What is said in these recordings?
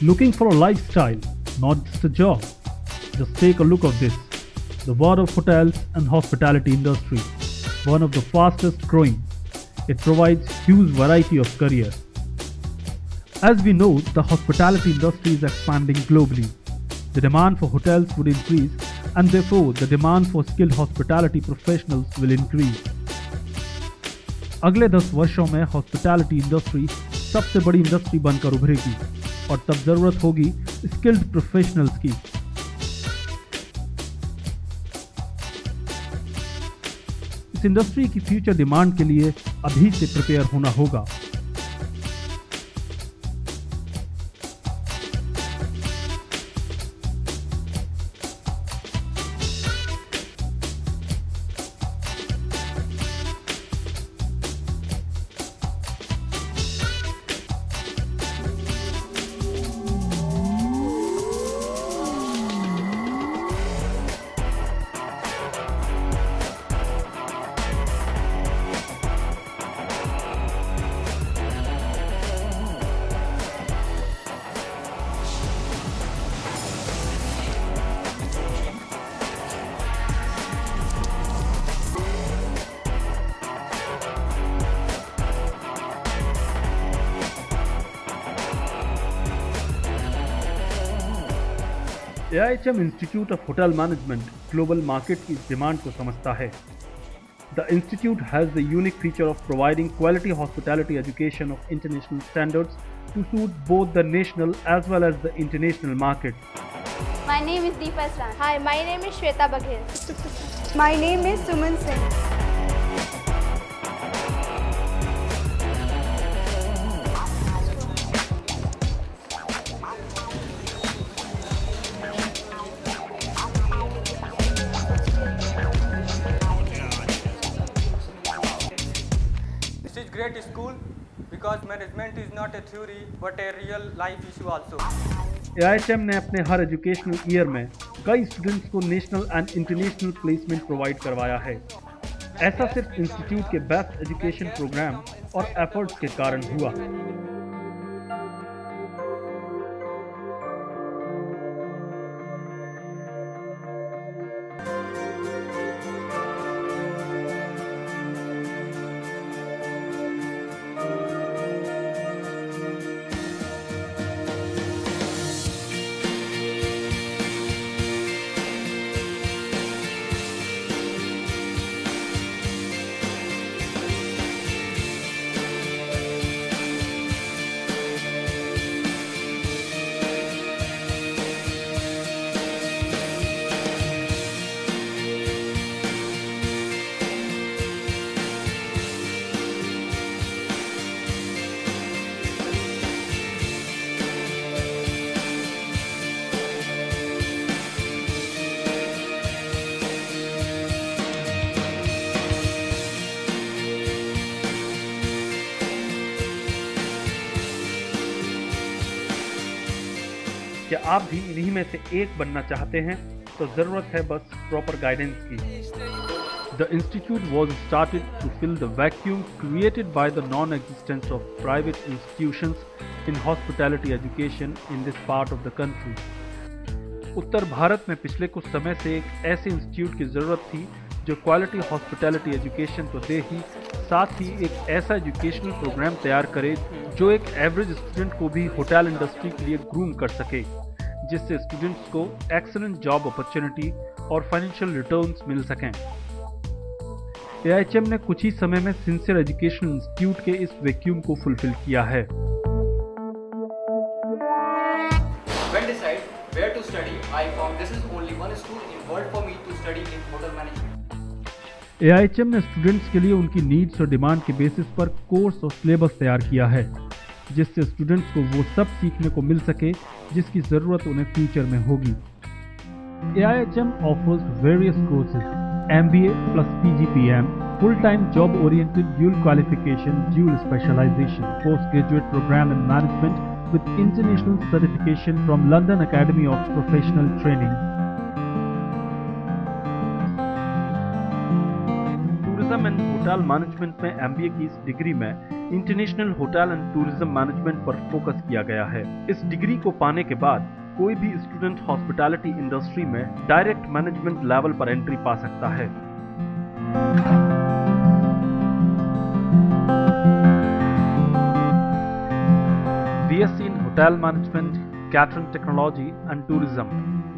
Looking for a lifestyle, not just a job? Just take a look of this. The world of hotels and hospitality industry, one of the fastest growing. It provides huge variety of career. As we know, the hospitality industry is expanding globally. The demand for hotels would increase and therefore the demand for skilled hospitality professionals will increase. अगले 10 वर्षों में hospitality industry सबसे बड़ी industry बनकर उभरेगी और तब जरूरत होगी स्किल्ड प्रोफेशनल्स की। इस इंडस्ट्री की फ्यूचर डिमांड के लिए अभी से प्रिपेयर होना होगा। AIHM Institute of Hotel Management global market की डिमांड को समझता है। The institute has the unique feature of providing quality hospitality education of international standards to suit both the national as well as the international market. My name is Deepa Isran. Hi, my name is Shweta Baghel. My name is Suman Singh. This is great school because management is not a theory but a real life issue also. AIHM ने अपने हर educational year में कई students को national and international placement provide करवाया है। ऐसा सिर्फ institute के बेस्ट एजुकेशन प्रोग्राम और एफर्ट्स के कारण हुआ। क्या आप भी इन्हीं में से एक बनना चाहते हैं तो जरूरत है बस प्रॉपर गाइडेंस की। The institute was started to fill the vacuum created by the non-existence of private institutions in hospitality education in this part of the country. उत्तर भारत में पिछले कुछ समय से एक ऐसे इंस्टीट्यूट की जरूरत थी जो क्वालिटी हॉस्पिटैलिटी एजुकेशन तो दे ही साथ ही एक ऐसा एजुकेशनल प्रोग्राम तैयार करे जो एक एवरेज स्टूडेंट को भी होटल इंडस्ट्री के लिए ग्रूम कर सके, जिससे स्टूडेंट्स को एक्सीलेंट जॉब अपॉर्चुनिटी और फाइनेंशियल रिटर्न्स मिल सकें। AIHM ने कुछ ही समय में सिंसियर एजुकेशनल इंस्टीट्यूट के इस वैक्यूम को फुलफिल किया है। When decide where to study, I found this is only one school in world for me to study in hotel management. AIHM ने स्टूडेंट्स के लिए उनकी नीड्स और डिमांड के बेसिस पर कोर्स और सिलेबस तैयार किया है, जिससे स्टूडेंट्स को वो सब सीखने को मिल सके जिसकी जरूरत उन्हें फ्यूचर में होगी। AIHM offers various courses, MBA plus PGPM, full-time job-oriented dual qualification, dual specialization, postgraduate program in management with international certification from London Academy of Professional Training. Tourism and hotel management में MBA की इस degree में international hotel and tourism management पर focus किया गया है। इस degree को पाने के बाद कोई भी स्टूडेंट हॉस्पिटैलिटी इंडस्ट्री में डायरेक्ट मैनेजमेंट लेवल पर एंट्री पा सकता है। BSc in Hotel Management, Catering Technology and Tourism,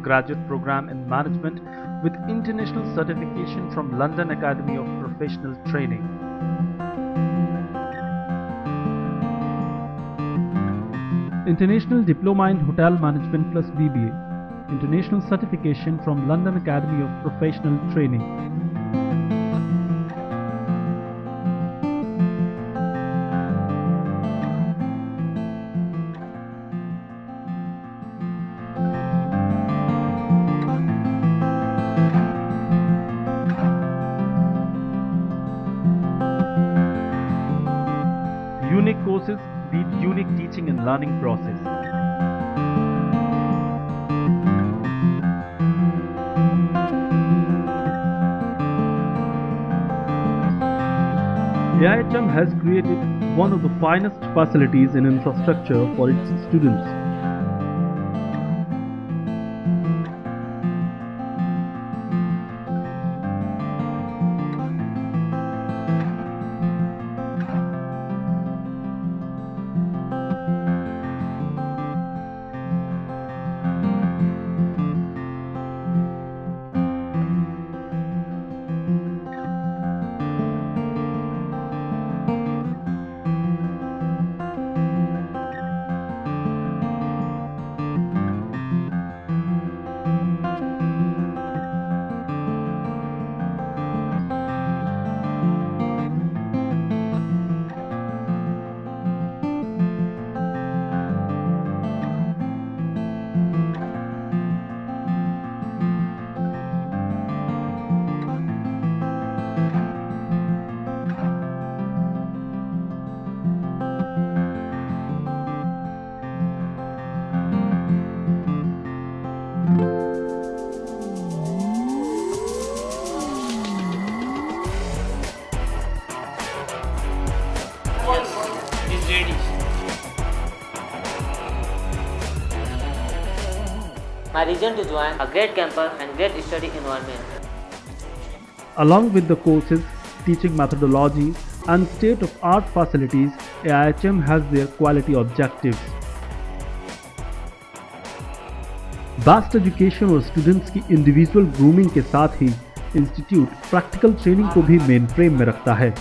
graduate program in management with international certification from London Academy of Professional Training. International Diploma in Hotel Management plus BBA, international certification from London Academy of Professional Training. Unique courses lead unique teaching and learning process. AIHM has created one of the finest facilities and infrastructure for its students. Is ready. My reason to join a great campus and great study environment. Along with the courses, teaching methodology and state-of-art facilities, AIHM has their quality objectives. Best education और students की individual grooming के साथ ही institute practical training को भी main frame में रखता है।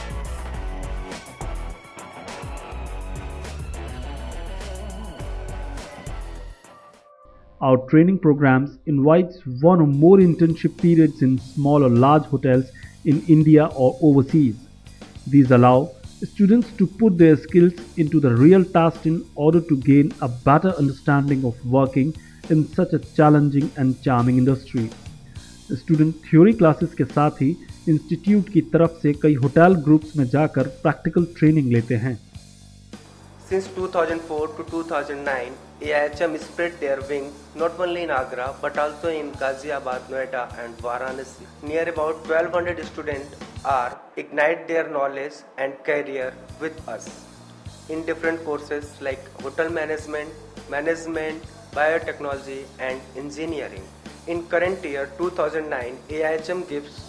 Our training programs invites one or more internship periods in small or large hotels in India or overseas. These allow students to put their skills into the real task in order to gain a better understanding of working in such a challenging and charming industry. Student theory classes के साथ ही institute की तरफ से कई hotel groups में जाकर practical training लेते हैं। Since 2004 to 2009, AIHM spread their wings not only in Agra but also in Ghaziabad, Noida and Varanasi. Near about 1200 students are ignite their knowledge and career with us in different courses like hotel management, biotechnology and engineering. In current year 2009, AIHM gives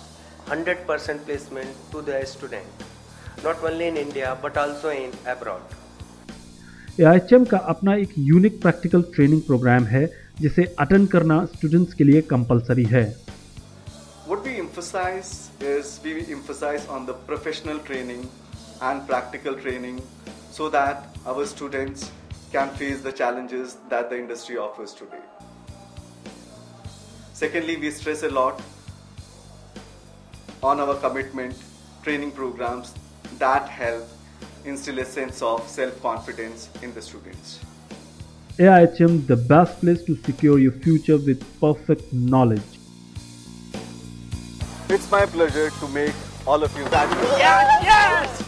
100% placement to their student, not only in India but also in abroad. AIHM का अपना एक unique practical training programme है जिसे attend करना students के लिए compulsory है। What we emphasize is we emphasize on the professional training and practical training so that our students can face the challenges that the industry offers today. Secondly, we stress a lot on our commitment training programs that help instill a sense of self-confidence in the students. AIHM, the best place to secure your future with perfect knowledge. It's my pleasure to make all of you that. Yes!